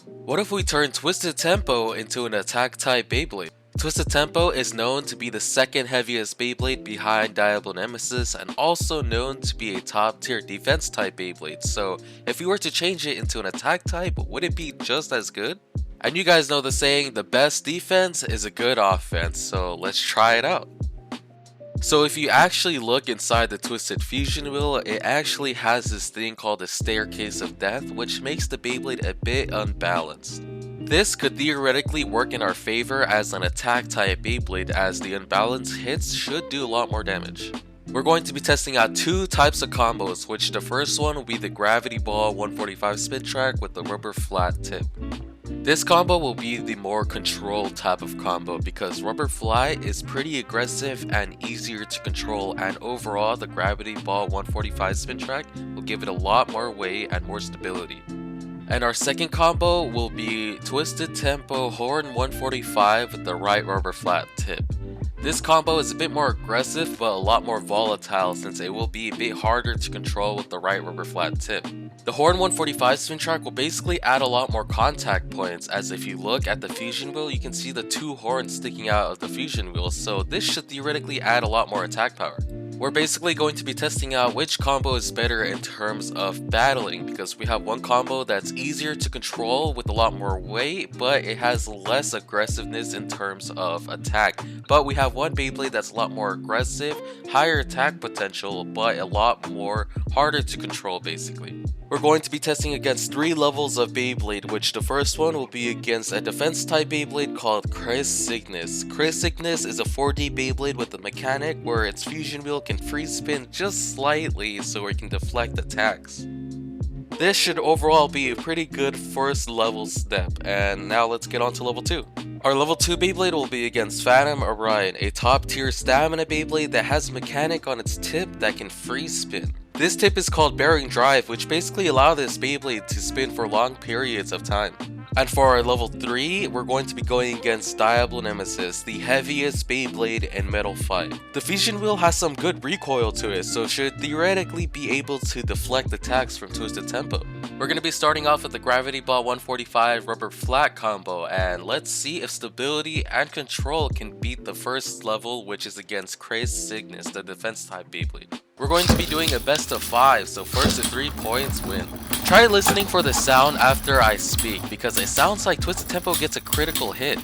What if we turn Twisted Tempo into an attack type Beyblade? Twisted Tempo is known to be the second heaviest Beyblade behind Diablo Nemesis and also known to be a top tier defense type Beyblade, so if we were to change it into an attack type, would it be just as good? And you guys know the saying, the best defense is a good offense, so let's try it out. So if you actually look inside the Twisted Fusion Wheel, it actually has this thing called the Staircase of Death, which makes the Beyblade a bit unbalanced. This could theoretically work in our favor as an attack type Beyblade, as the unbalanced hits should do a lot more damage. We're going to be testing out two types of combos, which the first one will be the Gravity Ball 145 spin track with the rubber flat tip. This combo will be the more controlled type of combo because rubber flat is pretty aggressive and easier to control, and overall the Gravity Ball 145 spin track will give it a lot more weight and more stability. And our second combo will be Twisted Tempo Horn 145 with the right rubber flat tip. This combo is a bit more aggressive but a lot more volatile since it will be a bit harder to control with the right rubber flat tip. The Horn 145 spin track will basically add a lot more contact points, as if you look at the fusion wheel you can see the two horns sticking out of the fusion wheel, so this should theoretically add a lot more attack power. We're basically going to be testing out which combo is better in terms of battling, because we have one combo that's easier to control with a lot more weight, but it has less aggressiveness in terms of attack. But we have one Beyblade that's a lot more aggressive, higher attack potential, but a lot more harder to control basically. We're going to be testing against 3 levels of Beyblade, which the first one will be against a defense type Beyblade called Chris Cygnus. Chris Cygnus is a 4D Beyblade with a mechanic where its fusion wheel can free spin just slightly so it can deflect attacks. This should overall be a pretty good first level step, and now let's get on to level 2. Our level 2 Beyblade will be against Phantom Orion, a top tier stamina Beyblade that has a mechanic on its tip that can free spin. This tip is called Bearing Drive, which basically allows this Beyblade to spin for long periods of time. And for our level 3, we're going to be going against Diablo Nemesis, the heaviest Beyblade in Metal 5. The fusion wheel has some good recoil to it, so should theoretically be able to deflect attacks from Twisted Tempo. We're going to be starting off with the Gravity Ball 145 rubber flat combo, and let's see if stability and control can beat the first level, which is against Chris Cygnus, the defense type Beyblade. We're going to be doing a best of 5, so first to 3 points win. Try listening for the sound after I speak, because it sounds like Twisted Tempo gets a critical hit.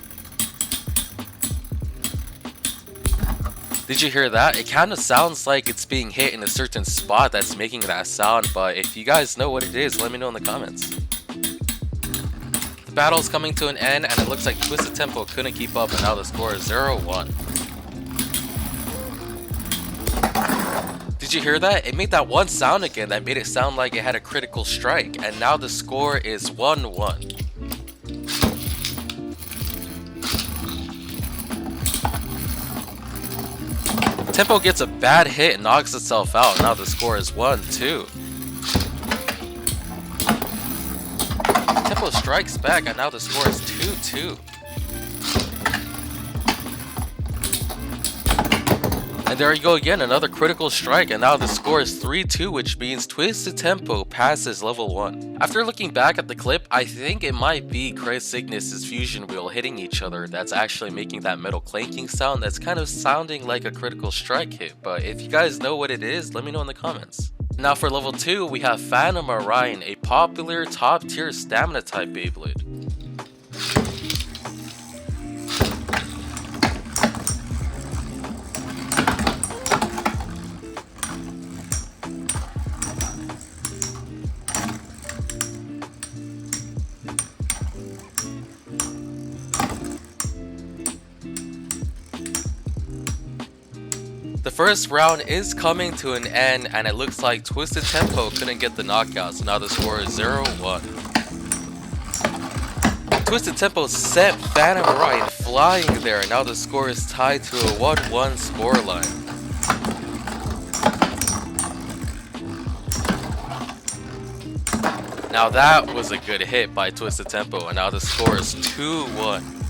Did you hear that? It kind of sounds like it's being hit in a certain spot that's making that sound, but if you guys know what it is, let me know in the comments. The battle is coming to an end, and it looks like Twisted Tempo couldn't keep up, and now the score is 0-1. Did you hear that? It made that one sound again that made it sound like it had a critical strike, and now the score is 1-1. Tempo gets a bad hit and knocks itself out, now the score is 1-2. Tempo strikes back, and now the score is 2-2. And there you go again, another critical strike, and now the score is 3-2, which means Twisted Tempo passes level 1. After looking back at the clip, I think it might be Chris Cygnus' fusion wheel hitting each other that's actually making that metal clanking sound that's kind of sounding like a critical strike hit, but if you guys know what it is, let me know in the comments. Now for level 2, we have Phantom Orion, a popular top tier stamina type Beyblade. The first round is coming to an end, and it looks like Twisted Tempo couldn't get the knockout, so now the score is 0-1. Twisted Tempo sent Phantom Orion flying there, and now the score is tied to a 1-1 scoreline. Now that was a good hit by Twisted Tempo, and now the score is 2-1.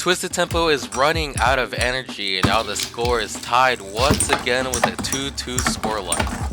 Twisted Tempo is running out of energy, and now the score is tied once again with a 2-2 scoreline.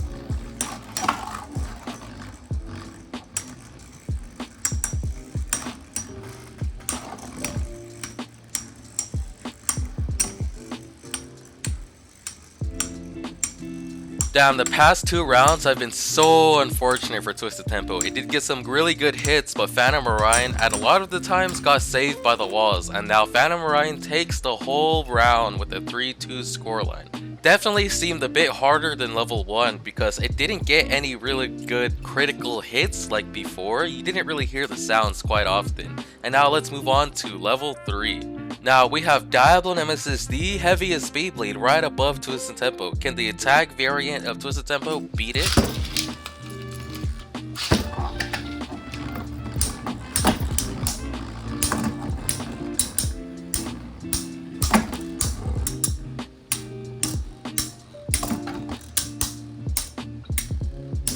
Damn, the past 2 rounds have been so unfortunate for Twisted Tempo. It did get some really good hits, but Phantom Orion at a lot of the times got saved by the walls, and now Phantom Orion takes the whole round with a 3-2 scoreline. Definitely seemed a bit harder than level 1 because it didn't get any really good critical hits like before. You didn't really hear the sounds quite often. And now let's move on to level 3. Now we have Diablo Nemesis, the heaviest Beyblade, right above Twisted Tempo. Can the attack variant of Twisted Tempo beat it?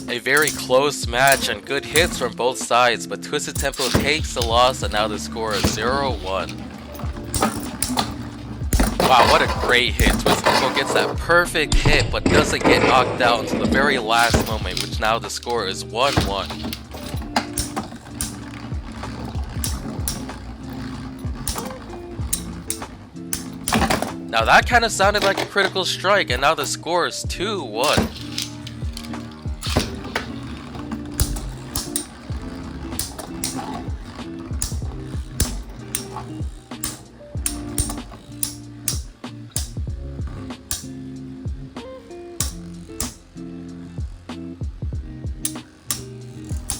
A very close match and good hits from both sides, but Twisted Tempo takes the loss and now the score is 0-1. Wow, what a great hit. Twisted Tempo gets that perfect hit but doesn't get knocked out until the very last moment, which now the score is 1-1. Now that kind of sounded like a critical strike, and now the score is 2-1.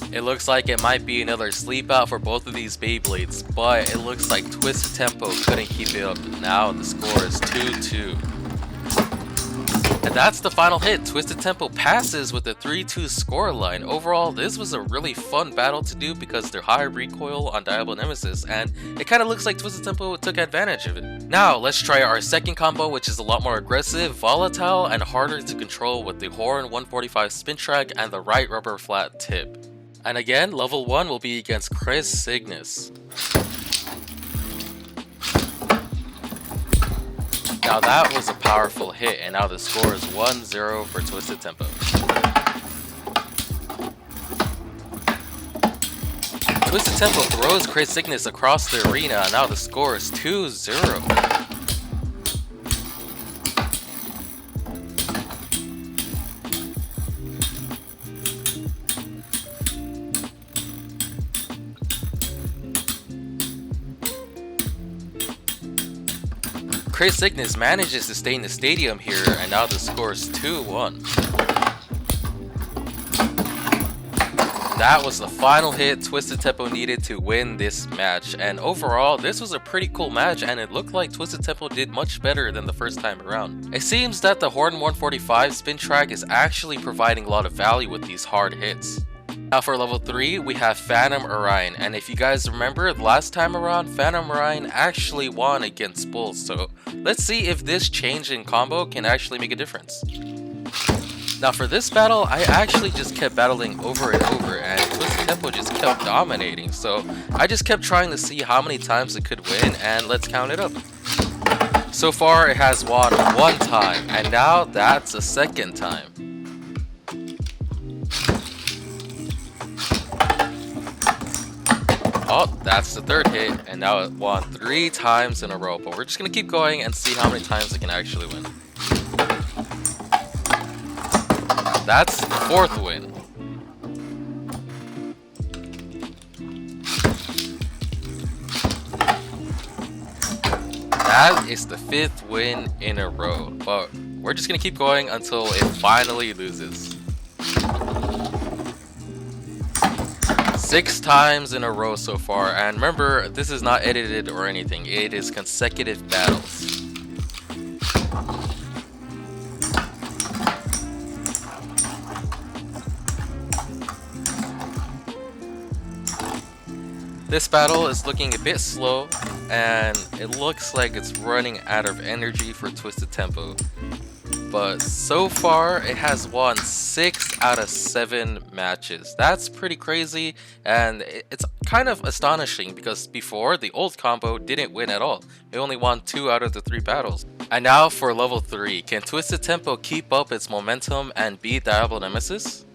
It looks like it might be another sleep out for both of these Beyblades, but it looks like Twisted Tempo couldn't keep it up. Now the score is 2-2. And that's the final hit. Twisted Tempo passes with a 3-2 scoreline. Overall, this was a really fun battle to do because they're high recoil on Diablo Nemesis, and it kind of looks like Twisted Tempo took advantage of it. Now, let's try our second combo, which is a lot more aggressive, volatile, and harder to control with the Horn 145 spin track and the right rubber flat tip. And again, level 1 will be against Chris Cygnus. Now that was a powerful hit, and now the score is 1-0 for Twisted Tempo. Twisted Tempo throws Chris Cygnus across the arena, and now the score is 2-0. Chris Cygnus manages to stay in the stadium here, and now the score is 2-1. That was the final hit Twisted Tempo needed to win this match, and overall this was a pretty cool match, and it looked like Twisted Tempo did much better than the first time around. It seems that the Horn 145 spin track is actually providing a lot of value with these hard hits. Now for level 3, we have Phantom Orion, and if you guys remember last time around, Phantom Orion actually won against Bulls, so let's see if this change in combo can actually make a difference. Now for this battle, I actually just kept battling over and over, and Twisted Tempo just kept dominating, so I just kept trying to see how many times it could win, and let's count it up. So far it has won 1 time, and now that's a 2nd time. Oh, that's the 3rd hit, and now it won 3 times in a row, but we're just gonna keep going and see how many times it can actually win. That's the 4th win. That is the 5th win in a row, but we're just gonna keep going until it finally loses. 6 times in a row so far, and remember, this is not edited or anything, it is consecutive battles. This battle is looking a bit slow, and it looks like it's running out of energy for Twisted Tempo. But so far, it has won 6 out of 7 matches. That's pretty crazy, and it's kind of astonishing because before, the old combo didn't win at all. It only won 2 out of the 3 battles. And now for level 3, can Twisted Tempo keep up its momentum and beat Diablo Nemesis?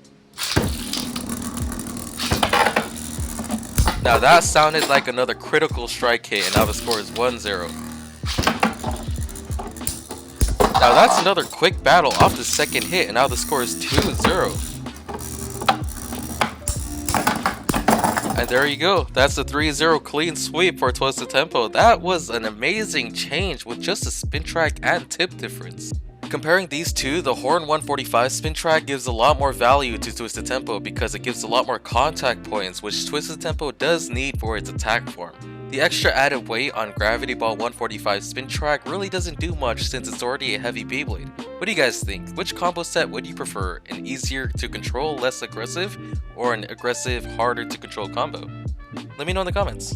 Now that sounded like another critical strike hit, and now the score is 1-0. Now that's another quick battle off the second hit, and now the score is 2-0. And there you go, that's the 3-0 clean sweep for Twisted Tempo. That was an amazing change with just a spin track and tip difference. Comparing these two, the Horn 145 spin track gives a lot more value to Twisted Tempo because it gives a lot more contact points, which Twisted Tempo does need for its attack form. The extra added weight on Gravity Ball 145 spin track really doesn't do much since it's already a heavy Beyblade. What do you guys think? Which combo set would you prefer? An easier to control, less aggressive, or an aggressive, harder to control combo? Let me know in the comments.